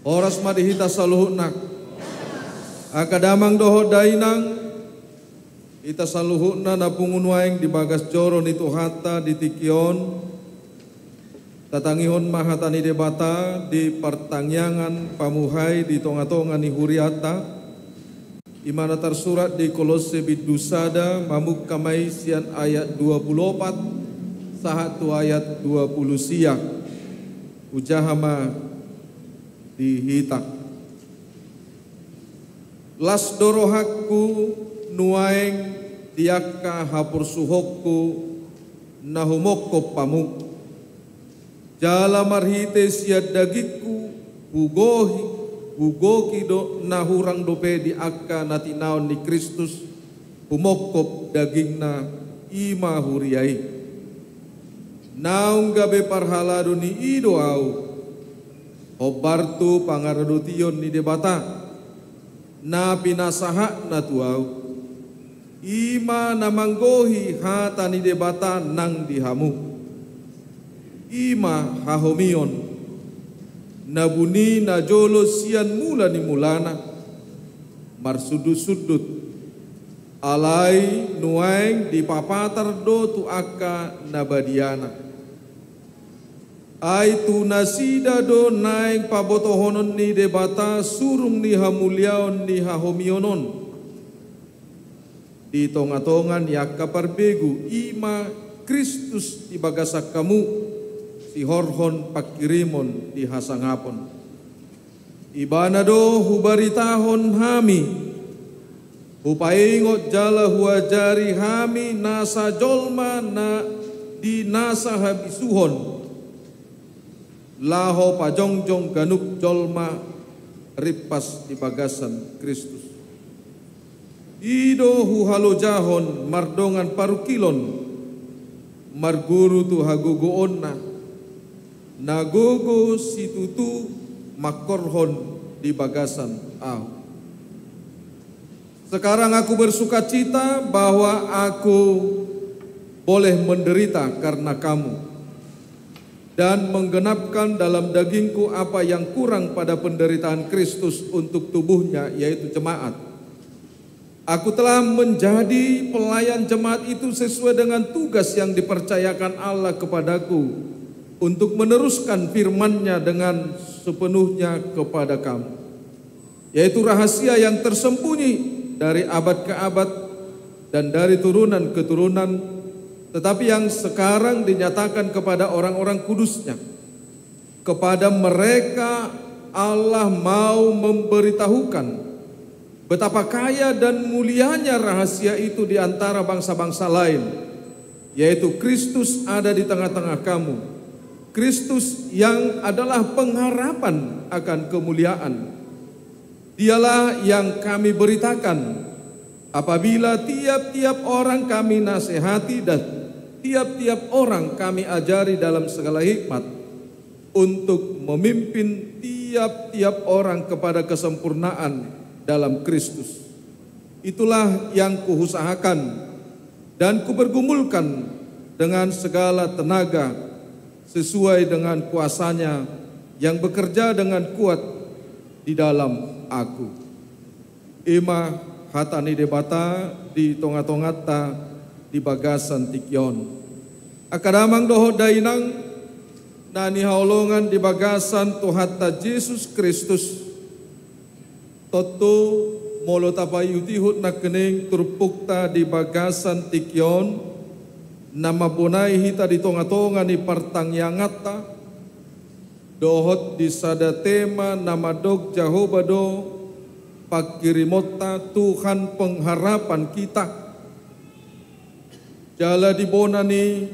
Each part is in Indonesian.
Oras madihita saluhutna. Akadamang doho dainang ita saluhutna na pungunwaing di bagas joro ni Tuhata di Tikion. Tatangihon mahata ni debata di pertangyangan pamuhay di tonga-tonga ni Huriata. Imana tersurat di Kolose bidusada mamuk kamai sian ayat 24 sahatu ayat 20 siang. Ujahama dihitak. Las dorohaku nuaeng diakka hapur suhokku nahumokko pamuk. Jala marhite siad dagiku hugoki do nahurang dope di akka natinaon ni Kristus humokop dagingna ima huriai. Naung gabe parhalado ni ido au obartu pangaradutiyon ni debata na pinasaha na tuaw ima namanggohi hata ni debata nang dihamu ima hahomion nabuni na jolo sian mula ni mulana marsudut-sudut alai nuaeng di papatar do tu akka nabadiana ai tu nasida do naeng pabotohonon ni debata surung ni hamuliaon ni hahomionon di tonga-tongan yakka parbegu ima Kristus di bagasak kamu si horhon pakirimon di hasangapon ibana do hubaritahon hami hupaingot jala huajari hami nasa jolma na di nasa habisuhon laho pajongjong ganuk jolma ripas di bagasan Kristus. Ido huhalojahon mardongan parukilon marguru tu hagugoonna nagogo situtu makorhon di bagasan au. Sekarang aku bersuka cita bahwa aku boleh menderita karena kamu dan menggenapkan dalam dagingku apa yang kurang pada penderitaan Kristus untuk tubuhnya, yaitu jemaat. Aku telah menjadi pelayan jemaat itu sesuai dengan tugas yang dipercayakan Allah kepadaku untuk meneruskan firman-Nya dengan sepenuhnya kepada kamu, yaitu rahasia yang tersembunyi dari abad ke abad dan dari turunan ke turunan, tetapi yang sekarang dinyatakan kepada orang-orang kudusnya. Kepada mereka Allah mau memberitahukan betapa kaya dan mulianya rahasia itu di antara bangsa-bangsa lain, yaitu Kristus ada di tengah-tengah kamu. Kristus yang adalah pengharapan akan kemuliaan. Dialah yang kami beritakan apabila tiap-tiap orang kami nasihati dan tiap-tiap orang kami ajari dalam segala hikmat untuk memimpin tiap-tiap orang kepada kesempurnaan dalam Kristus. Itulah yang kuusahakan dan kupergumulkan dengan segala tenaga sesuai dengan kuasa-Nya yang bekerja dengan kuat di dalam aku. Ima hatani debata di tonga-tongata di bagasan Tikion. Akadamang doho dainang nani haulongan di bagasan Tuhata Yesus Kristus. Toto molo tapayutihut na kening turpukta di bagasan Tikion. Nama bunai hita di tonga-tonga ni partangyangata. Dohot di sada tema nama dog Jahobado pakirimota Tuhan pengharapan kita. Jala di bonani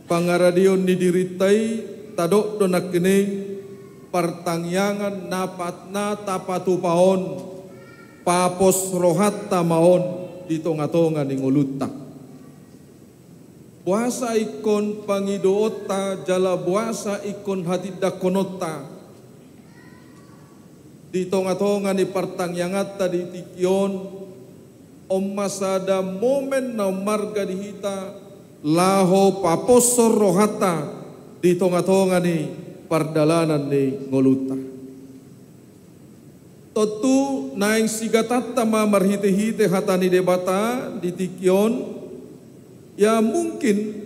pangaradion ni diritai tadok donak kening partangyangan napat na tapatu paon papos rohatta maon di tonga-tonga ni nguluta. Buasa ikon pangidoota jala buasa ikon hatidakonota di tonga-tonga ni partangyangata di Tikion. Masada momen na marga dihita laho paposor rohata di tonga-tonga ni pardalanan ni ngoluta. Totu naing sigatata marhite-hite hatani debata di tikion, ya mungkin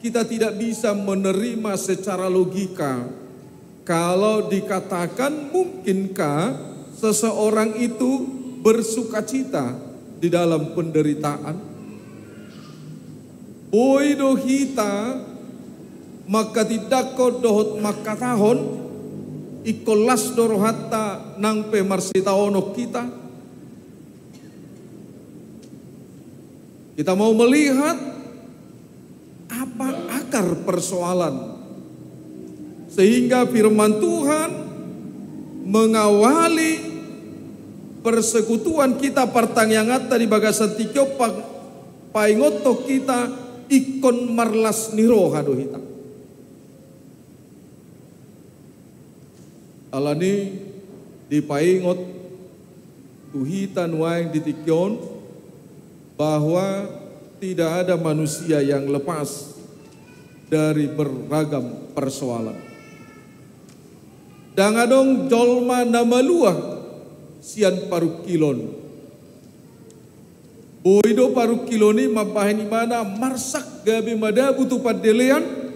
kita tidak bisa menerima secara logika kalau dikatakan mungkinkah seseorang itu bersukacita di dalam penderitaan. Boido hita maka tidak kau dohot makatahon ikolas dorohata nang pemarsitaonok kita. Kita mau melihat apa akar persoalan sehingga firman Tuhan mengawali persekutuan kita partangyangat tadi bagasan tikyo paingoto kita ikon marlas niroha dohita. Alani dipaingot tuhitan waing ditikyon bahwa tidak ada manusia yang lepas dari beragam persoalan. Dangadong jolma nama luah sian paru kilon. Boido paru kiloni mabahin imana marsak gabi madabu tupat delean.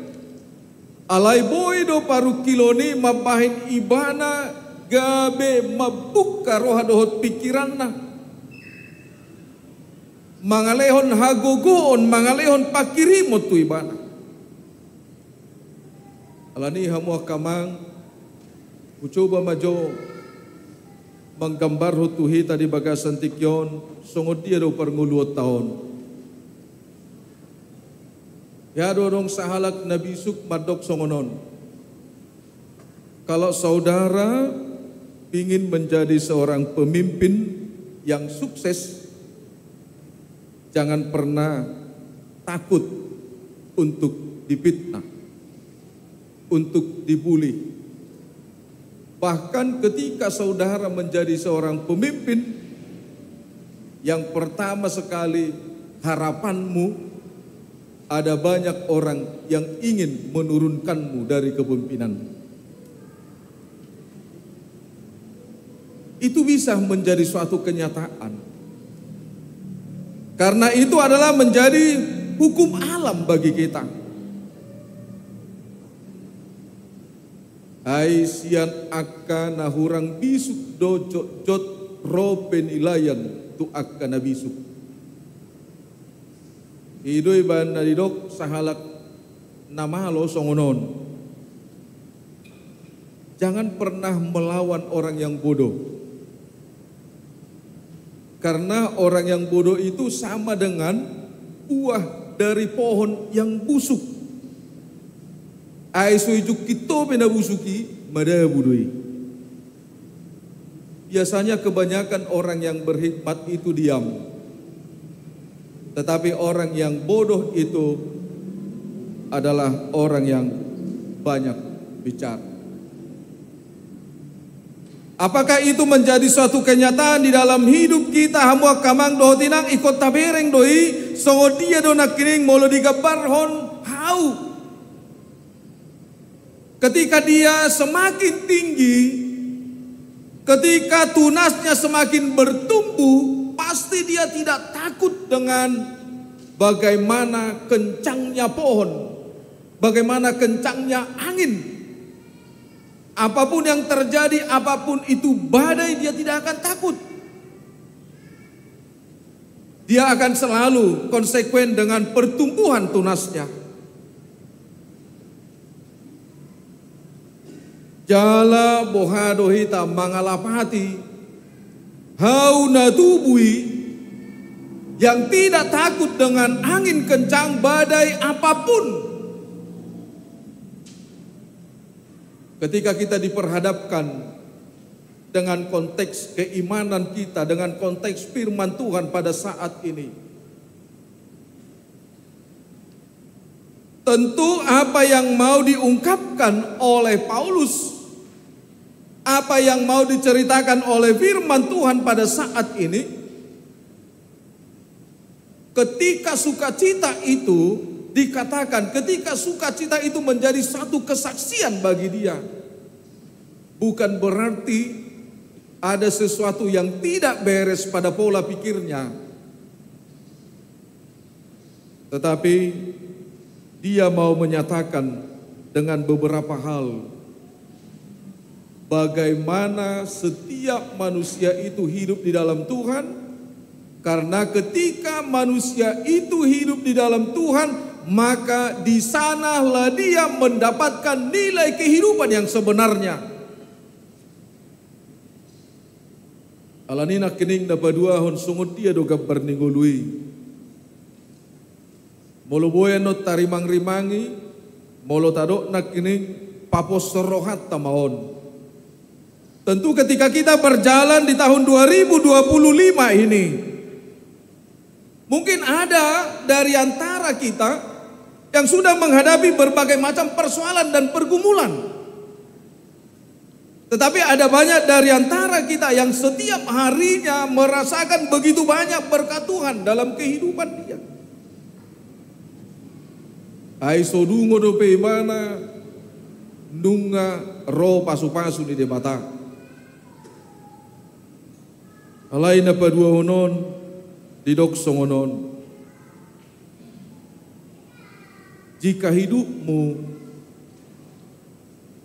Alai boido paru kiloni mabahin ibana gabe mabuka roha dohot pikiranna. Mangalehon hagogoon, mangalehon pakirimot tu ibana. Alani hamuah kamang, ucoba majo menggambar hutuhi tadi bagasan tikyon, songod dia do pernguluot tahun. Ya dorong sahalak Nabi Suk madok songonon. Kalau saudara ingin menjadi seorang pemimpin yang sukses, jangan pernah takut untuk difitnah, untuk dibuli. Bahkan ketika saudara menjadi seorang pemimpin, yang pertama sekali harapanmu ada banyak orang yang ingin menurunkanmu dari kepemimpinan. Itu bisa menjadi suatu kenyataan. Karena itu adalah menjadi hukum alam bagi kita. Hai sian akka nahurang bisuk dojo jot robe nilayan tu akka nabisuk. Idoy ban nadidok sahalak namalo songonon. Jangan pernah melawan orang yang bodoh. Karena orang yang bodoh itu sama dengan buah dari pohon yang busuk. Aisuijuk kito pena busuki mada budui. Biasanya kebanyakan orang yang berhikmat itu diam. Tetapi orang yang bodoh itu adalah orang yang banyak bicara. Apakah itu menjadi suatu kenyataan di dalam hidup kita? Hamua kamang dohotinang ikut tabereng doi songodia dona kiring molo digabarhon hau. Ketika dia semakin tinggi, ketika tunasnya semakin bertumbuh, pasti dia tidak takut dengan bagaimana kencangnya pohon, bagaimana kencangnya angin. Apapun yang terjadi, apapun itu badai, dia tidak akan takut. Dia akan selalu konsekuen dengan pertumbuhan tunasnya. Jala bohado hita mangalapati hauna tubui yang tidak takut dengan angin kencang badai apapun. Ketika kita diperhadapkan dengan konteks keimanan kita, dengan konteks firman Tuhan pada saat ini, tentu apa yang mau diungkapkan oleh Paulus, apa yang mau diceritakan oleh firman Tuhan pada saat ini, ketika sukacita itu dikatakan, ketika sukacita itu menjadi satu kesaksian bagi dia, bukan berarti ada sesuatu yang tidak beres pada pola pikirnya. Tetapi dia mau menyatakan dengan beberapa hal bagaimana setiap manusia itu hidup di dalam Tuhan. Karena ketika manusia itu hidup di dalam Tuhan, maka di sanalah dia mendapatkan nilai kehidupan yang sebenarnya. Alanina kening dapat dua hon sungut dia do gambar ninggului. Molo boya no tarimang-rimangi, molo tadok nak kening papos sorohat tamaon. Tentu ketika kita berjalan di tahun 2025 ini, mungkin ada dari antara kita yang sudah menghadapi berbagai macam persoalan dan pergumulan. Tetapi ada banyak dari antara kita yang setiap harinya merasakan begitu banyak berkat Tuhan dalam kehidupan dia. Ai sodungo do pe mana nunga ro pasu-pasu di debata. Alai na padua honon didok songonon. Jika hidupmu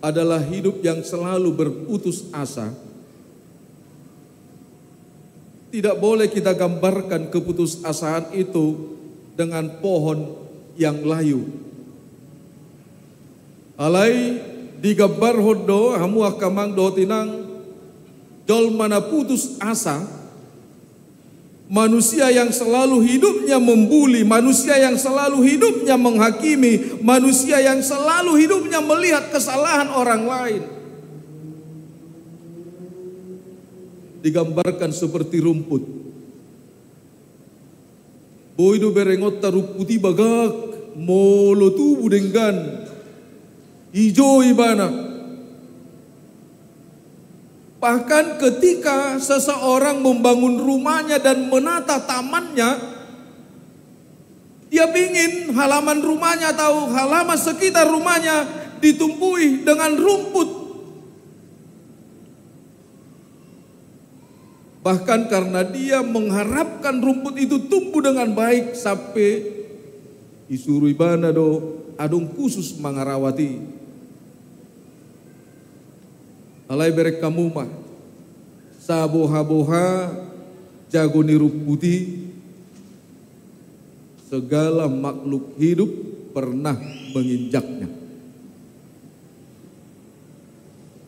adalah hidup yang selalu berputus asa, tidak boleh kita gambarkan keputusasaan itu dengan pohon yang layu. Alai digambar hodo hamu akamang do tinang jol mana putus asa. Manusia yang selalu hidupnya membuli, manusia yang selalu hidupnya menghakimi, manusia yang selalu hidupnya melihat kesalahan orang lain. Digambarkan seperti rumput. Boido berengot tarup putih bagak, molo tubuh denggan, hijau ibana. Bahkan ketika seseorang membangun rumahnya dan menata tamannya, dia ingin halaman rumahnya atau halaman sekitar rumahnya ditumbuhi dengan rumput. Bahkan karena dia mengharapkan rumput itu tumbuh dengan baik sampai disuruh ibana do adung khusus mangarawati. Alai berek kamu mah saboha-boha jago nirup putih, segala makhluk hidup pernah menginjaknya.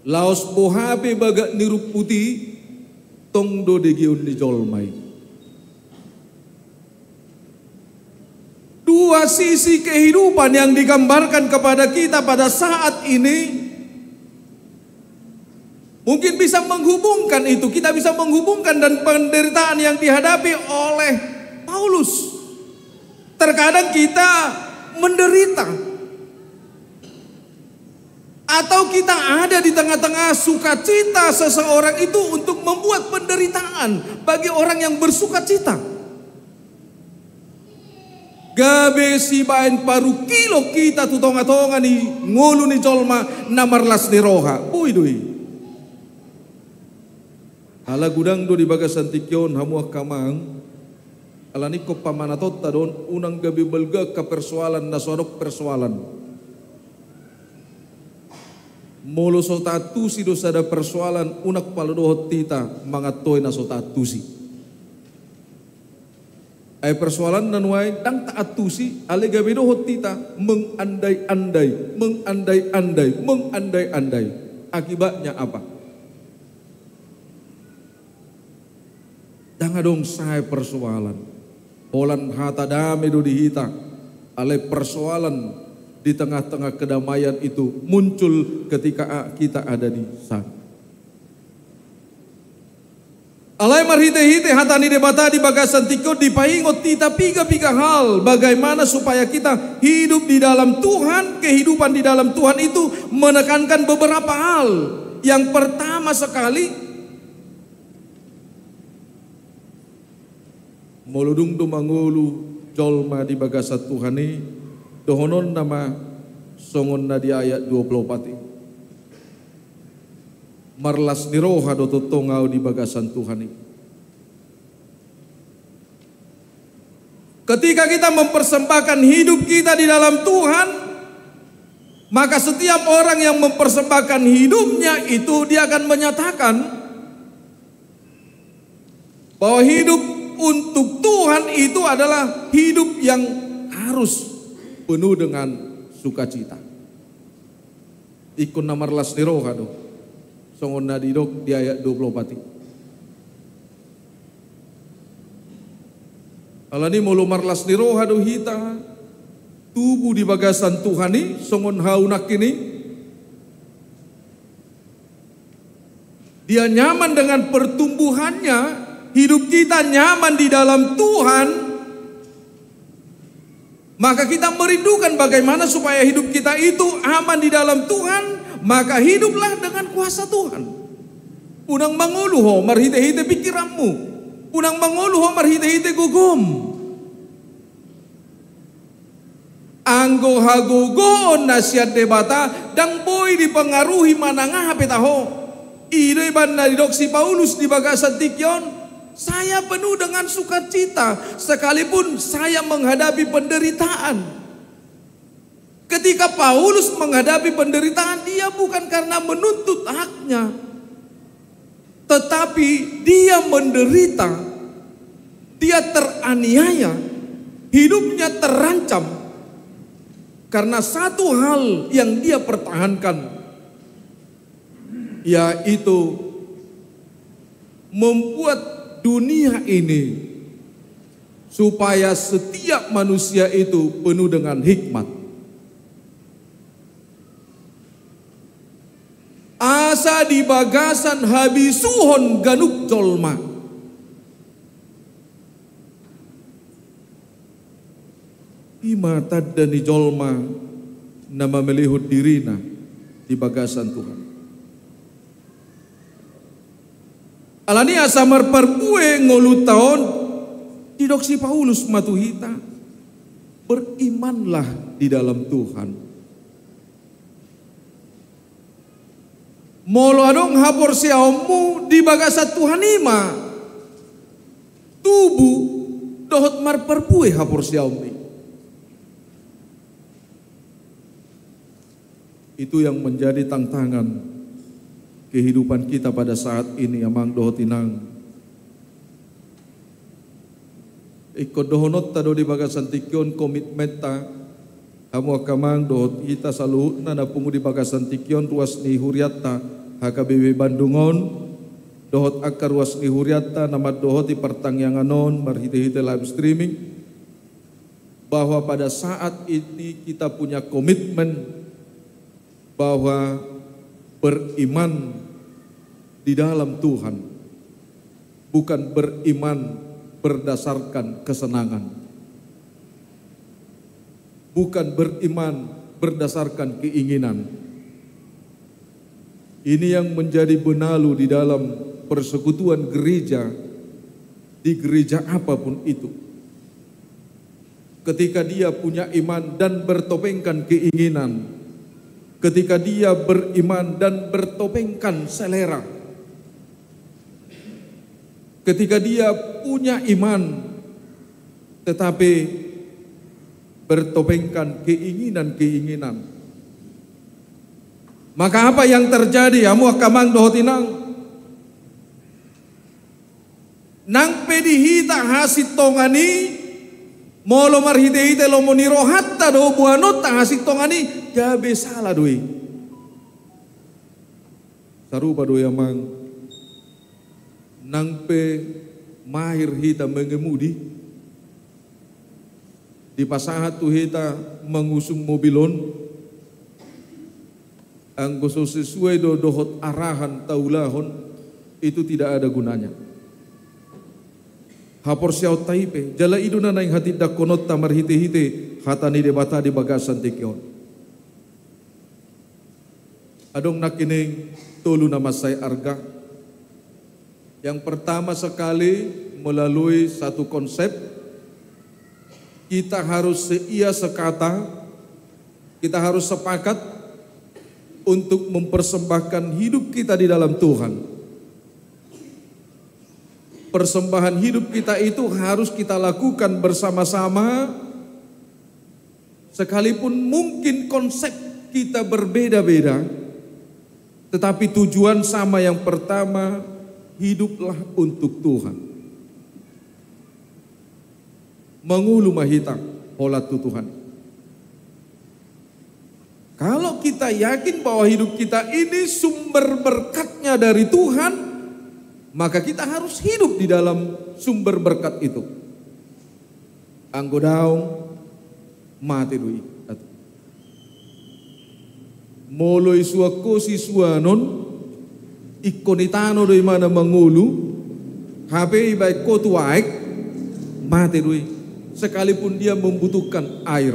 Laos bohabe baga nirup putih tongdo degiun di jolmai. Dua sisi kehidupan yang digambarkan kepada kita pada saat ini mungkin bisa menghubungkan itu, kita bisa menghubungkan dan penderitaan yang dihadapi oleh Paulus. Terkadang kita menderita atau kita ada di tengah-tengah sukacita seseorang itu untuk membuat penderitaan bagi orang yang bersukacita. Gabe si bain paru kilo kita tutonga-tonga ni ngulu ni jolma namarlas ni roha. Dui. Ala gudang do di bagasan tikyon hamuah kamang ala niko pamanatot tadon unang gabi belga ka persoalan nasodok persoalan molo sotatu si do sada persoalan unak paladohot tita mangatoy na sotatu si ay persoalan nanuay dang taatu si ale gabi dohot tita mengandai-andai akibatnya apa? Jangan dong saya persoalan. Polan hata damai do dihita. Ale persoalan di tengah-tengah kedamaian itu muncul ketika kita ada di sana. Alai marhite-hite hatani debata di bagasan tikot dipaingot tita piga-piga hal. Bagaimana supaya kita hidup di dalam Tuhan. Kehidupan di dalam Tuhan itu menekankan beberapa hal. Yang pertama sekali, moludung do mangulu jolma di bagasat Tuhani dohonon nama songon na di ayat 24. marlas ni roha do totongau di bagasan Tuhan ini. Ketika kita mempersembahkan hidup kita di dalam Tuhan, maka setiap orang yang mempersembahkan hidupnya itu dia akan menyatakan bahwa hidup untuk Tuhan itu adalah hidup yang harus penuh dengan sukacita. Ikun namarlas ni roha do. Songon nadidok di ayat 24. Alani mulu marlas ni roha do hita tubuh di bagasan Tuhan ni songon haunak ini. Dia nyaman dengan pertumbuhannya, hidup kita nyaman di dalam Tuhan. Maka kita merindukan bagaimana supaya hidup kita itu aman di dalam Tuhan. Maka hiduplah dengan kuasa Tuhan. Unang manguluho marhite-hite pikiranmu. Unang manguluho marhite-hite gugum. Anggo hagogoon nasihat debata dang boy dipengaruhi manangah petaho. Ide ban nadidok si Paulus di bagasan Tikyon. Saya penuh dengan sukacita sekalipun saya menghadapi penderitaan. Ketika Paulus menghadapi penderitaan, dia bukan karena menuntut haknya, tetapi dia menderita, dia teraniaya, hidupnya terancam karena satu hal yang dia pertahankan, yaitu membuat dunia ini supaya setiap manusia itu penuh dengan hikmat. Asa di bagasan habisuhon ganuk jolma. Imata dan di jolma nama melihut dirina di bagasan Tuhan. Alani asa marparpue ngolu taon didok si Paulus matuhita. Berimanlah di dalam Tuhan. Molo adong hapor siaomu di bagasan Tuhan ima. Tubuh dohot marparpue hapor siaomu. Itu yang menjadi tantangan kehidupan kita pada saat ini amang dohot inang. Ikut dohonot tado di bagasan Tikyon komitmen ta kamu akamang dohot ita salu nana pungu di bagasan Tikyon ruas ni huriatta HKBW Bandungon dohot akar ruas ni huriatta nama dohot di pertangyanganon marhite-hite live streaming bahwa pada saat ini kita punya komitmen bahwa beriman di dalam Tuhan bukan beriman berdasarkan kesenangan. Bukan beriman berdasarkan keinginan. Ini yang menjadi benalu di dalam persekutuan gereja, di gereja apapun itu. Ketika dia punya iman dan bertopengkan keinginan, ketika dia beriman dan bertopengkan selera, ketika dia punya iman tetapi bertopengkan keinginan-keinginan, maka apa yang terjadi? Amu akamang dohotinang nang pedihita hasit tongani molo marhite-hite lomoniro hatta do buanot ta hasit tongani gabe salah doi sarupa doi amang nang pe mahir hita mengemudi di pasahat tu hita mengusung mobilon anggo sesuai do dohot arahan taulahon itu tidak ada gunanya. Hapor siau taipe jala iduna naing hati dakonot tamar hite-hite hatani debata di bagasan Tikyon. Adong nakining tulu nama saya arga. Yang pertama sekali melalui satu konsep, kita harus seia sekata, kita harus sepakat untuk mempersembahkan hidup kita di dalam Tuhan. Persembahan hidup kita itu harus kita lakukan bersama-sama, sekalipun mungkin konsep kita berbeda-beda, tetapi tujuan sama. Yang pertama, hiduplah untuk Tuhan. Mengulu mahita holat Tuhan. Kalau kita yakin bahwa hidup kita ini sumber berkatnya dari Tuhan, maka kita harus hidup di dalam sumber berkat itu. Anggo daung mati dui. Moloi suako si suanon ikonitano doi mana mengulu HP baik kotu waik mati dui. Sekalipun dia membutuhkan air.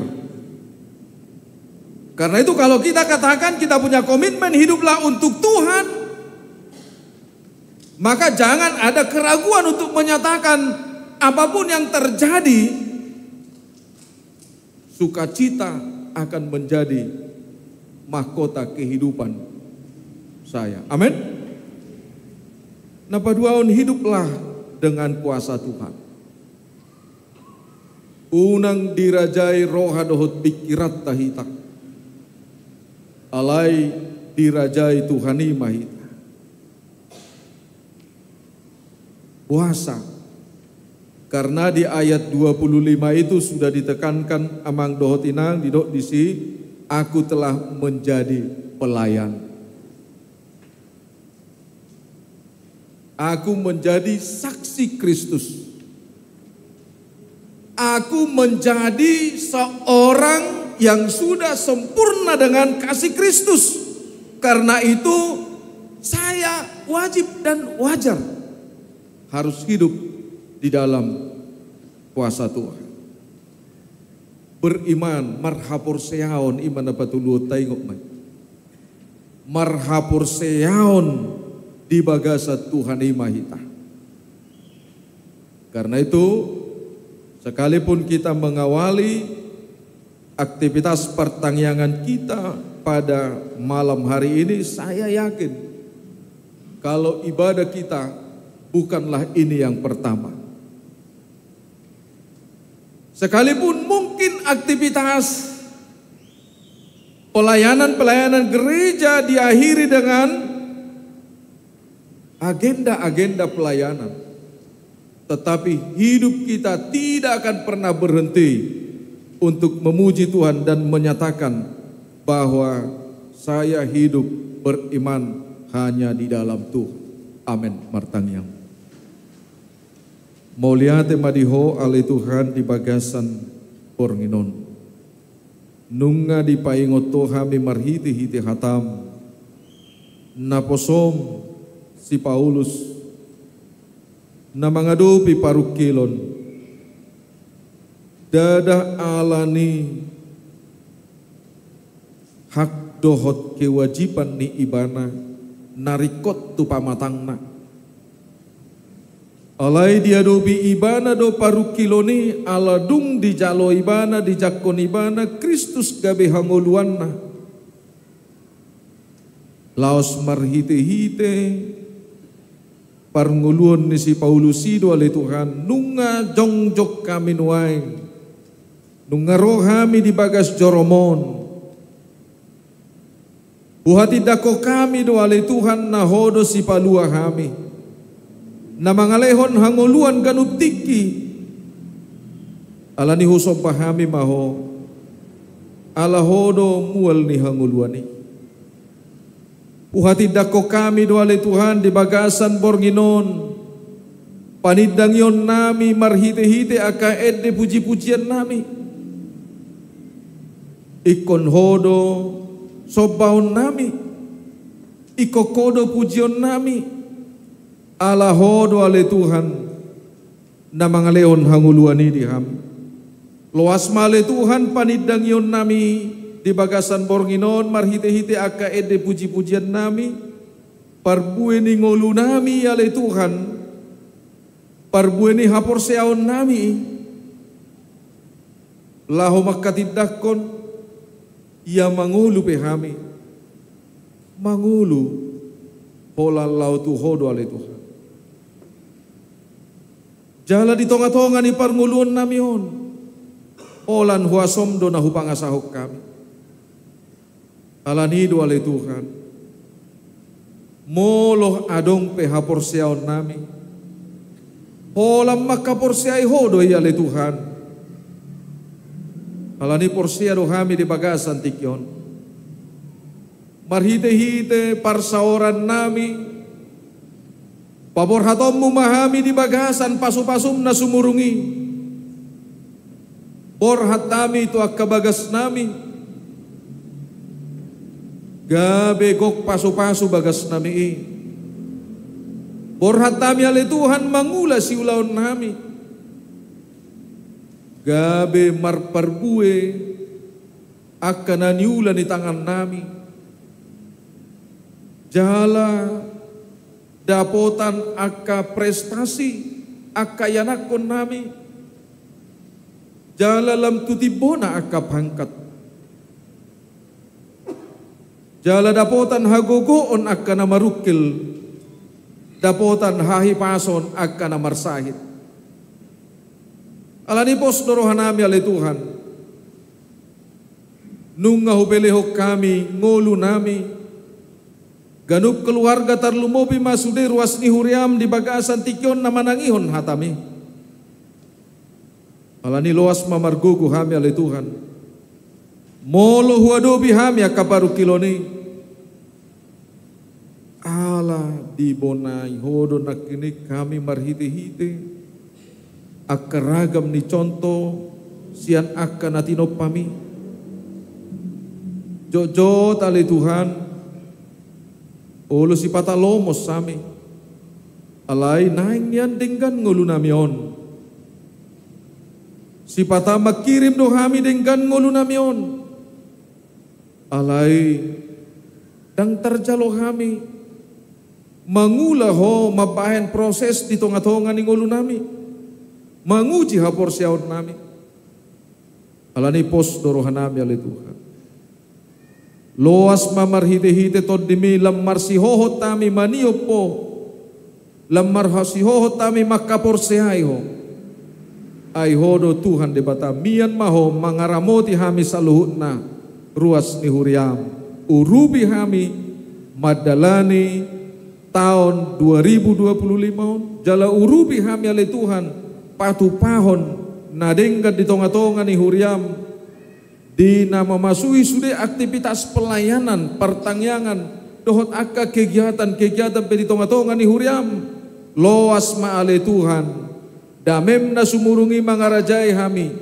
Karena itu kalau kita katakan kita punya komitmen hiduplah untuk Tuhan, maka jangan ada keraguan untuk menyatakan apapun yang terjadi, sukacita akan menjadi mahkota kehidupan saya. Amin. Napa duaon hiduplah dengan kuasa Tuhan. Unang dirajai roha dohot pikirat tahita. Alai dirajai Tuhani mahita. Puasa. Karena di ayat 25 itu sudah ditekankan amang dohotinang didok disi, aku telah menjadi pelayan. Aku menjadi saksi Kristus. Aku menjadi seorang yang sudah sempurna dengan kasih Kristus. Karena itu saya wajib dan wajar harus hidup di dalam kuasa Tuhan. Beriman marhapur seaon iman dapat tulu taingok mai. Marhapur seaon di bagasa Tuhan imahita. Karena itu sekalipun kita mengawali aktivitas pertangyangan kita pada malam hari ini, saya yakin kalau ibadah kita bukanlah ini yang pertama. Sekalipun mungkin aktivitas pelayanan gereja diakhiri dengan agenda-agenda pelayanan, tetapi hidup kita tidak akan pernah berhenti untuk memuji Tuhan dan menyatakan bahwa saya hidup beriman hanya di dalam Tuhan. Amin. Martangyang. Mauliate madiho ale Tuhan di bagasan pornginon. Nunga di paingot Tuhami marhiti hiti hatam. Naposom si Paulus na mangadupi parukilon. Dada alani hak dohot kewajiban ni ibana narikot tu pamatangna. Alai dia dobi ibana do parukiloni aladung di jalo ibana di jakon ibana Kristus gabe hangoluanna. Laos marhite-hite parnguluan ni si Paulusido ale Tuhan nunga jongjok kami nuai. Nunga rohami di bagas joromon. Buhati dako kami doale Tuhan nahodo si palua kami. Na mangalehon hangoluan ganup tiki. Ala ni husom pahami maho. Ala hodo mual ni hangoluani. Buhati dako kami doale Tuhan di bagasan bornginon. Panidang yon nami marhite-hite aka edde puji-pujian nami. Ikon hodo sobaon nami, ikokodo pujion nami, ala hodo ale Tuhan, na mga leon hanguluani diham. Loas male Tuhan panidang yon nami, di bagasan bornginon, marhite-hite aka ede puji-pujian nami, parbueni ngolu nami ale Tuhan, parbueni hapor seaon nami, laho makatidakon, ia mangulu pehami. mangulu pola lautu hodo ale Tuhan. Jala di tonga-tonga ni parnguluan namion. Olan huasomdo na hupangasahok kami. Alanido ale Tuhan. Moloh adong pehaporsiaon nami. Polam makaporsiai hodo ale Tuhan. Alani porsia do kami di bagasan tikyon. Marhite-hite parsaoran nami. Pabor hatom memahami di bagasan pasum-pasum na sumurungi. Borhat nami itu akabagas nami. Gabe gok pasu-pasu bagas nami. Borhat nami ale Tuhan mangula si ulaon nami. Gabe marparbue akan naniula di tangan nami. Jala dapotan aka prestasi aka yanakon nami. Jala lam tutibona aka pangkat. Jala dapotan hagogoon aka namarukil. Dapotan hahipason aka namarsahit. Alani pos dorohanami ale Tuhan. Nung ngahubelehok kami ngolu nami. Ganup keluarga tarlumobi masude ruas ni huriam di bagasan tikyon na manangihon hatami. Alani loas mamargugu hami ale Tuhan. Molo huadobi hami akabaru kiloni. Ala di bonai hodo nakini kami marhite-hite. Akaragam ni contoh sian akan natinopami. Jojo tali Tuhan. Olo si patalomos sami. Alay naing yan denggan ngulu namion. Si pata makirim do kami denggan ngulu namion. Alay dang terjalo kami. Mangula ho mabahen proses di tonga-tonga ni ngulu nami. Manguji hapor siaon nami. Alani pos dorohan nami ale Tuhan. Loas mamar hite-hite tod demi lamar si hohot tami maniopo. Lamar si hohot tami makapor sehay ho. Ay hodo Tuhan de bata mian maho mangaramoti hami saluhut na ruas ni huriam. Urubi hami madalani tahun 2025 jala urubi hami ale Tuhan. Patu pahon nadenggan di tonga-tonga ni huriam di nama masui sudah aktivitas pelayanan pertangyangan dohot akka kegiatan-kegiatan di tonga-tonga ni huriam loas maale Tuhan damem na sumurungi mangarajai hami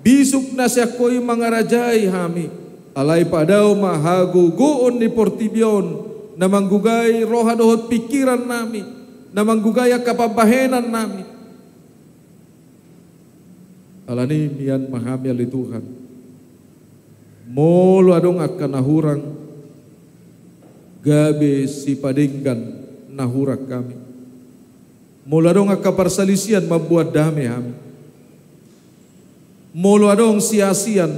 bisuk na syakoi mangarajai hami alai padao mahago goon ni portibion na manggugay roha dohot pikiran nami na manggugay kapabahenan nami. Alani mian mahami ali Tuhan. Molo adong akan nahurang gabe si padinggan nahurak kami. Molo adong akan perselisian membuat damai kami. Molo adong sia-sian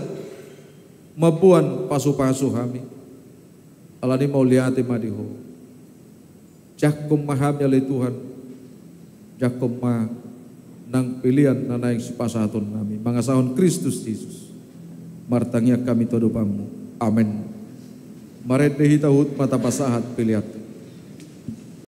membuat pasu-pasu kami. Alani mau lihat madiho. Jakom mahami ali Tuhan. Jakom mah nang pilihan na naing sipasaton nami mangasahon Kristus Yesus martangnya kami todopamu amin. Maret dehitahut mata pasahat pilihat